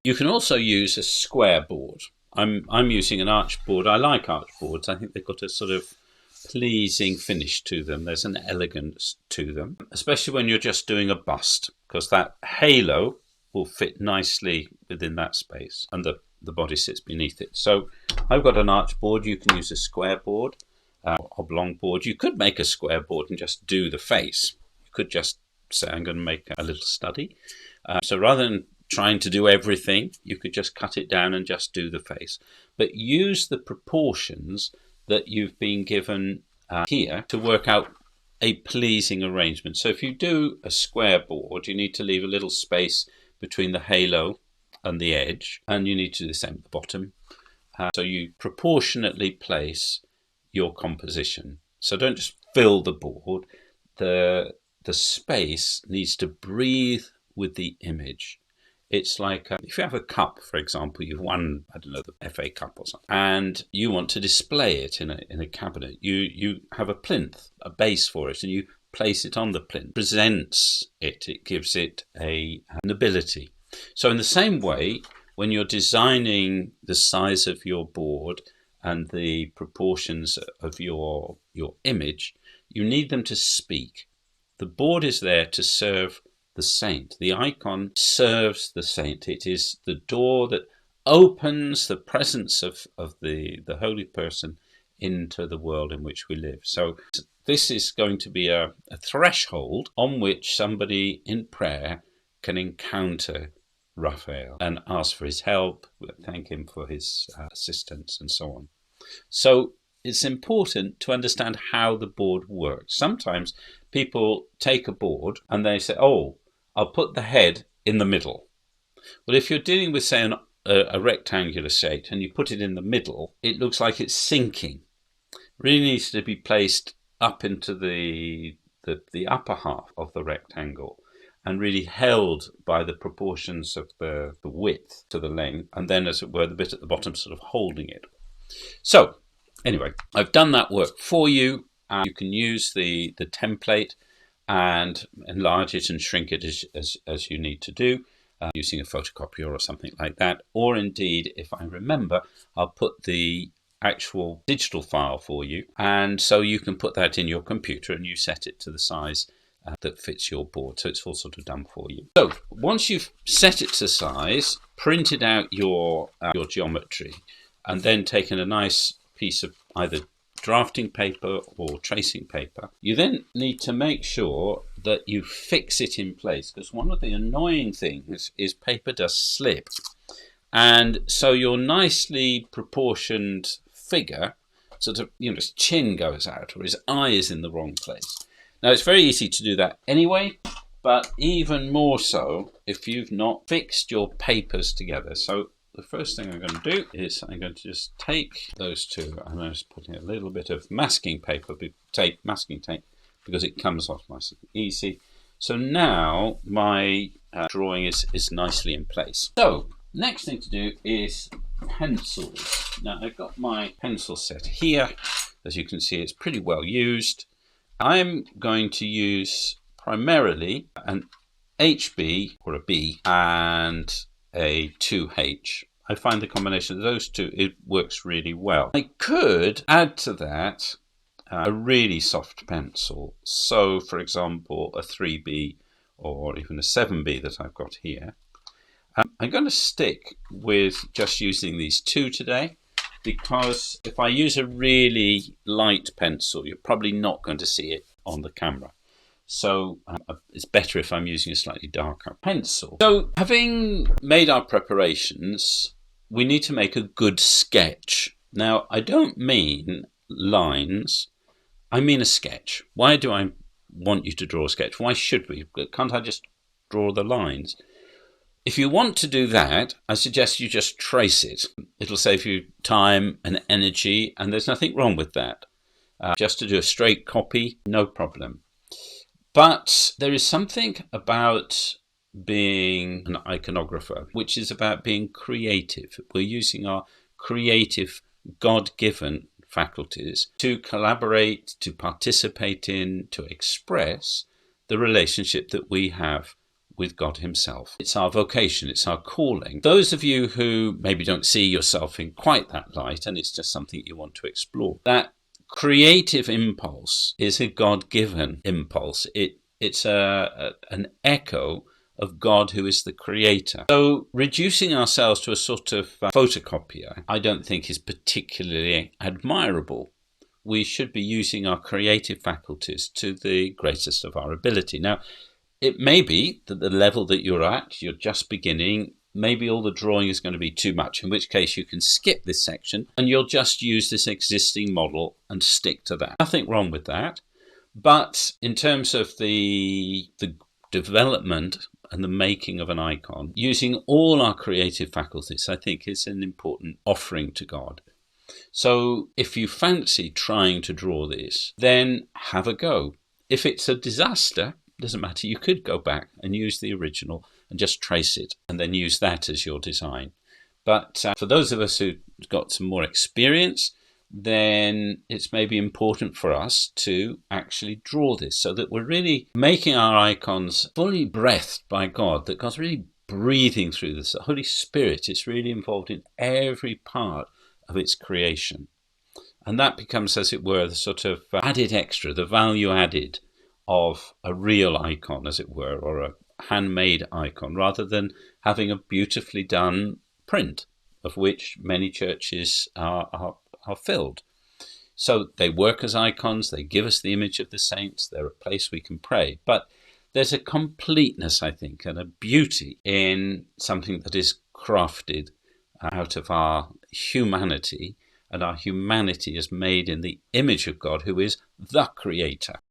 You can also use a square board. I'm using an arch board. I like arch boards. I think they've got a sort of pleasing finish to them. There's an elegance to them, especially when you're just doing a bust, because that halo will fit nicely within that space and the body sits beneath it. So I've got an arch board. You can use a square board, oblong board. You could make a square board and just do the face. You could just say, I'm going to make a little study. So rather than trying to do everything, you could just cut it down and just do the face. But use the proportions that you've been given here to work out a pleasing arrangement. So if you do a square board, you need to leave a little space between the halo and the edge, and you need to do the same at the bottom. So you proportionately place your composition. So don't just fill the board. The space needs to breathe with the image. It's like if you have a cup, for example, you've won, I don't know, the FA Cup or something, and you want to display it in a cabinet. You have a plinth, a base for it, and you place it on the plinth. Presents it. It gives it a nobility. So in the same way, when you're designing the size of your board and the proportions of your image, you need them to speak. The board is there to serve the saint. The icon serves the saint. It is the door that opens the presence of the holy person into the world in which we live. So this is going to be a threshold on which somebody in prayer can encounter Raphael and ask for his help, thank him for his assistance and so on. So it's important to understand how the board works. Sometimes people take a board and they say, oh, I'll put the head in the middle. Well, if you're dealing with, say, a rectangular shape and you put it in the middle, it looks like it's sinking. It really needs to be placed up into the upper half of the rectangle and really held by the proportions of the width to the length, and then, as it were, the bit at the bottom sort of holding it. So, anyway, I've done that work for you. You can use the template and enlarge it and shrink it as you need to do, using a photocopier or something like that. Or indeed, if I remember, I'll put the actual digital file for you, and so you can put that in your computer and you set it to the size that fits your board. So it's all sort of done for you. So once you've set it to size, printed out your geometry, and then taken a nice piece of either drafting paper or tracing paper, you then need to make sure that you fix it in place, because one of the annoying things is paper does slip, and so your nicely proportioned figure sort of, his chin goes out or his eye is in the wrong place. Now it's very easy to do that anyway, but even more so if you've not fixed your papers together. So the first thing I'm going to do is I'm going to just take those two. I'm just putting a little bit of masking tape, because it comes off nice and easy. So now my drawing is nicely in place. So next thing to do is pencils. Now I've got my pencil set here. As you can see, it's pretty well used. I'm going to use primarily an HB or a B and a 2H. I find the combination of those two, it works really well. I could add to that a really soft pencil. So, for example, a 3B or even a 7B that I've got here. I'm going to stick with just using these two today, because if I use a really light pencil, you're probably not going to see it on the camera. So it's better if I'm using a slightly darker pencil. So having made our preparations, we need to make a good sketch. Now, I don't mean lines, I mean a sketch. Why do I want you to draw a sketch? Why should we? Can't I just draw the lines? If you want to do that, I suggest you just trace it. It'll save you time and energy, and there's nothing wrong with that. Just to do a straight copy, no problem. But there is something about being an iconographer, which is about being creative. We're using our creative, God-given faculties to collaborate, to participate in, to express the relationship that we have with God himself. It's our vocation, it's our calling. Those of you who maybe don't see yourself in quite that light, and it's just something you want to explore, that creative impulse is a God-given impulse. It's an echo of God, who is the creator. So reducing ourselves to a sort of photocopier, I don't think is particularly admirable. We should be using our creative faculties to the greatest of our ability. Now, it may be that the level that you're at, you're just beginning, maybe all the drawing is going to be too much, in which case you can skip this section and you'll just use this existing model and stick to that. Nothing wrong with that. But in terms of the development and the making of an icon, using all our creative faculties, I think, is an important offering to God. So if you fancy trying to draw this, then have a go. If it's a disaster, doesn't matter, you could go back and use the original and just trace it and then use that as your design. But for those of us who've got some more experience, then it's maybe important for us to actually draw this so that we're really making our icons fully breathed by God, that God's really breathing through this. The Holy Spirit is really involved in every part of its creation. And that becomes, as it were, the sort of added extra, the value added of a real icon, as it were, or a handmade icon, rather than having a beautifully done print, of which many churches are filled. So they work as icons, they give us the image of the saints, they're a place we can pray. But there's a completeness, I think, and a beauty in something that is crafted out of our humanity, and our humanity is made in the image of God, who is the creator.